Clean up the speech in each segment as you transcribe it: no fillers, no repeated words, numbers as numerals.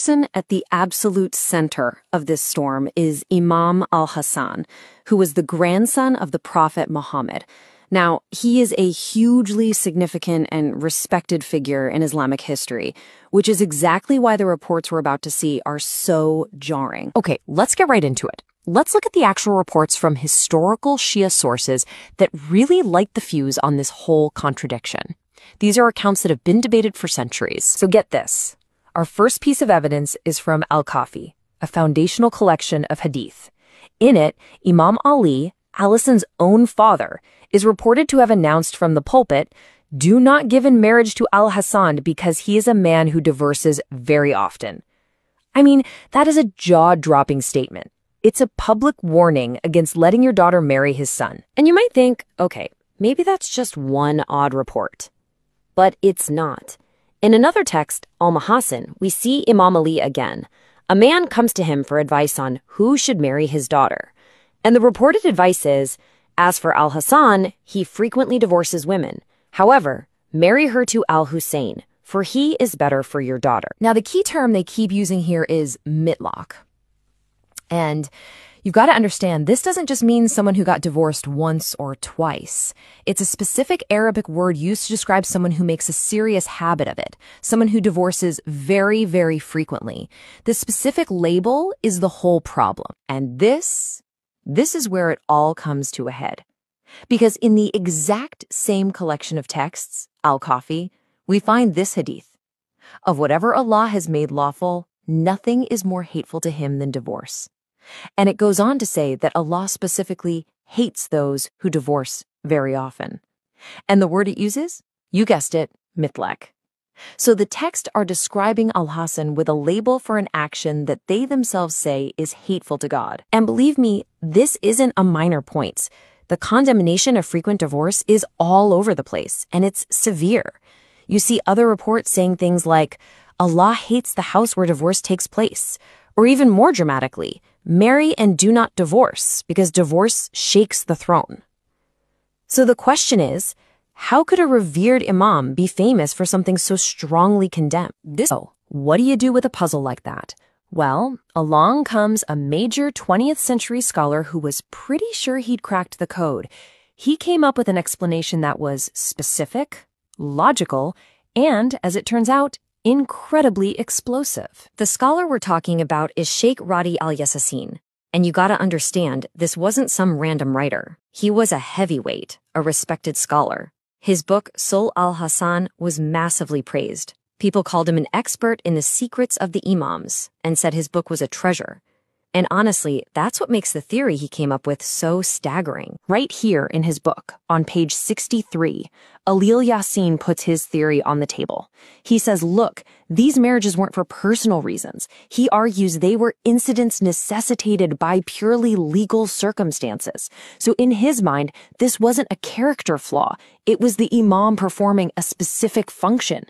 person at the absolute center of this storm is Imam al-Hasan, who was the grandson of the Prophet Muhammad. Now, he is a hugely significant and respected figure in Islamic history, which is exactly why the reports we're about to see are so jarring. Okay, let's get right into it. Let's look at the actual reports from historical Shia sources that really light the fuse on this whole contradiction. These are accounts that have been debated for centuries. So get this. Our first piece of evidence is from Al-Kafi, a foundational collection of hadith. In it, Imam Ali, Alison's own father, is reported to have announced from the pulpit, "Do not give in marriage to al-Hasan because he is a man who divorces very often." I mean, that is a jaw-dropping statement. It's a public warning against letting your daughter marry his son. And you might think, okay, maybe that's just one odd report. But it's not. In another text, al-Hasan, we see Imam Ali again. A man comes to him for advice on who should marry his daughter. And the reported advice is, as for al-Hasan, he frequently divorces women. However, marry her to al-Hussein, for he is better for your daughter. Now, the key term they keep using here is mitlock. And you've got to understand, this doesn't just mean someone who got divorced once or twice. It's a specific Arabic word used to describe someone who makes a serious habit of it, someone who divorces very, very frequently. This specific label is the whole problem. And this is where it all comes to a head. Because in the exact same collection of texts, Al-Kafi, we find this hadith. Of whatever Allah has made lawful, nothing is more hateful to him than divorce. And it goes on to say that Allah specifically hates those who divorce very often. And the word it uses? You guessed it, mitlak. So the texts are describing al-Hasan with a label for an action that they themselves say is hateful to God. And believe me, this isn't a minor point. The condemnation of frequent divorce is all over the place, and it's severe. You see other reports saying things like, Allah hates the house where divorce takes place. Or even more dramatically, marry and do not divorce, because divorce shakes the throne. So the question is, how could a revered imam be famous for something so strongly condemned? So, what do you do with a puzzle like that? Well, along comes a major 20th century scholar who was pretty sure he'd cracked the code. He came up with an explanation that was specific, logical, and, as it turns out, incredibly explosive. The scholar we're talking about is Sheikh Radi al-Yassin. And you gotta understand, this wasn't some random writer. He was a heavyweight, a respected scholar. His book, Sul al-Hasan, was massively praised. People called him an expert in the secrets of the Imams and said his book was a treasure. And honestly, that's what makes the theory he came up with so staggering. Right here in his book, on page 63, Yassin puts his theory on the table. He says, look, these marriages weren't for personal reasons. He argues they were incidents necessitated by purely legal circumstances. So in his mind, this wasn't a character flaw. It was the imam performing a specific function.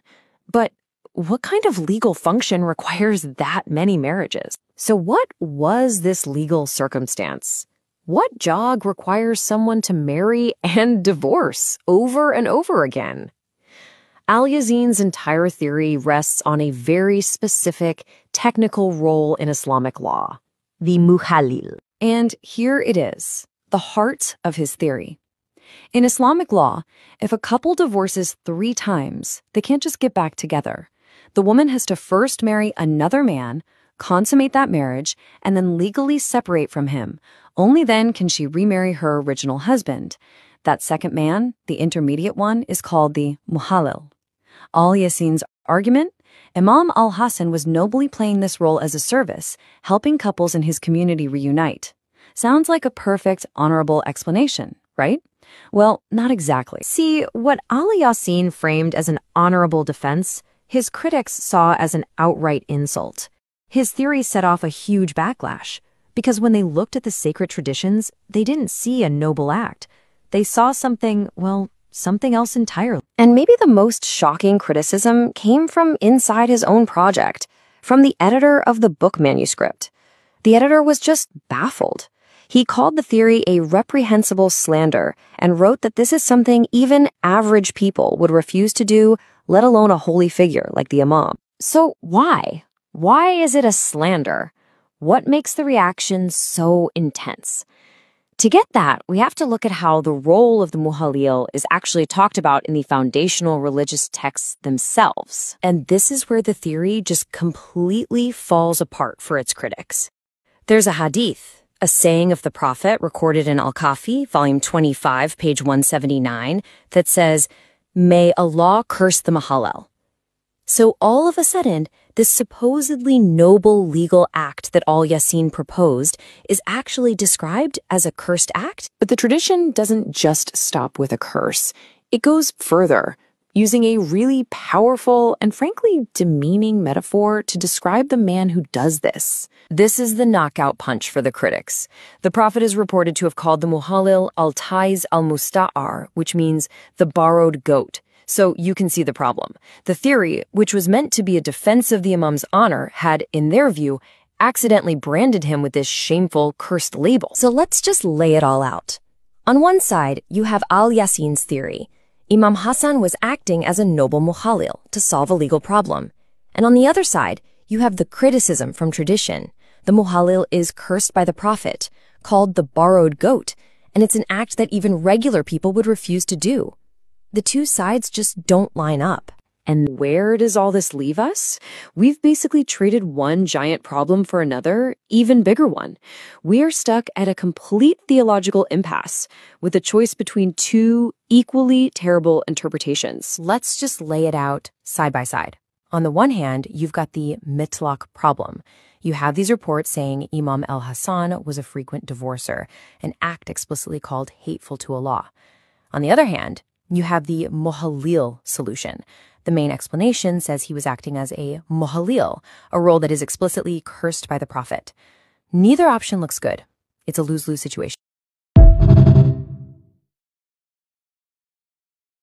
But what kind of legal function requires that many marriages? So what was this legal circumstance? What jog requires someone to marry and divorce over and over again? Al-Yazin's entire theory rests on a very specific technical role in Islamic law, the muhalil. And here it is, the heart of his theory. In Islamic law, if a couple divorces 3 times, they can't just get back together. The woman has to first marry another man, consummate that marriage, and then legally separate from him. Only then can she remarry her original husband. That second man, the intermediate one, is called the muhalil. Al-Yassin's argument? Imam al-Hasan was nobly playing this role as a service, helping couples in his community reunite. Sounds like a perfect, honorable explanation, right? Well, not exactly. See, what Al-Yassin framed as an honorable defense, his critics saw as an outright insult. His theory set off a huge backlash, because when they looked at the sacred traditions, they didn't see a noble act. They saw something, well, something else entirely. And maybe the most shocking criticism came from inside his own project, from the editor of the book manuscript. The editor was just baffled. He called the theory a reprehensible slander and wrote that this is something even average people would refuse to do, let alone a holy figure like the Imam. So why? why is it a slander? What makes the reaction so intense? To get that, we have to look at how the role of the muhalil is actually talked about in the foundational religious texts themselves. And this is where the theory just completely falls apart for its critics. There's a hadith, a saying of the Prophet recorded in Al-Kafi, volume 25, page 179, that says, "May Allah curse the muhalil." So all of a sudden, this supposedly noble legal act that al-Yasin proposed is actually described as a cursed act? But the tradition doesn't just stop with a curse. It goes further, using a really powerful and frankly demeaning metaphor to describe the man who does this. This is the knockout punch for the critics. The Prophet is reported to have called the muhalil al-Taiz al-Musta'ar, which means the borrowed goat. So you can see the problem. The theory, which was meant to be a defense of the Imam's honor, had, in their view, accidentally branded him with this shameful, cursed label. So let's just lay it all out. On one side, you have al-Yasin's theory. Imam Hassan was acting as a noble muhalil to solve a legal problem. And on the other side, you have the criticism from tradition. The muhalil is cursed by the Prophet, called the borrowed goat, and it's an act that even regular people would refuse to do. The two sides just don't line up. And where does all this leave us? We've basically traded one giant problem for another, even bigger one. We are stuck at a complete theological impasse with a choice between two equally terrible interpretations. Let's just lay it out side by side. On the one hand, you've got the mitlaq problem. You have these reports saying Imam al-Hasan was a frequent divorcer, an act explicitly called hateful to Allah. On the other hand, you have the muhalil solution. The main explanation says he was acting as a muhalil, a role that is explicitly cursed by the Prophet. Neither option looks good. It's a lose-lose situation.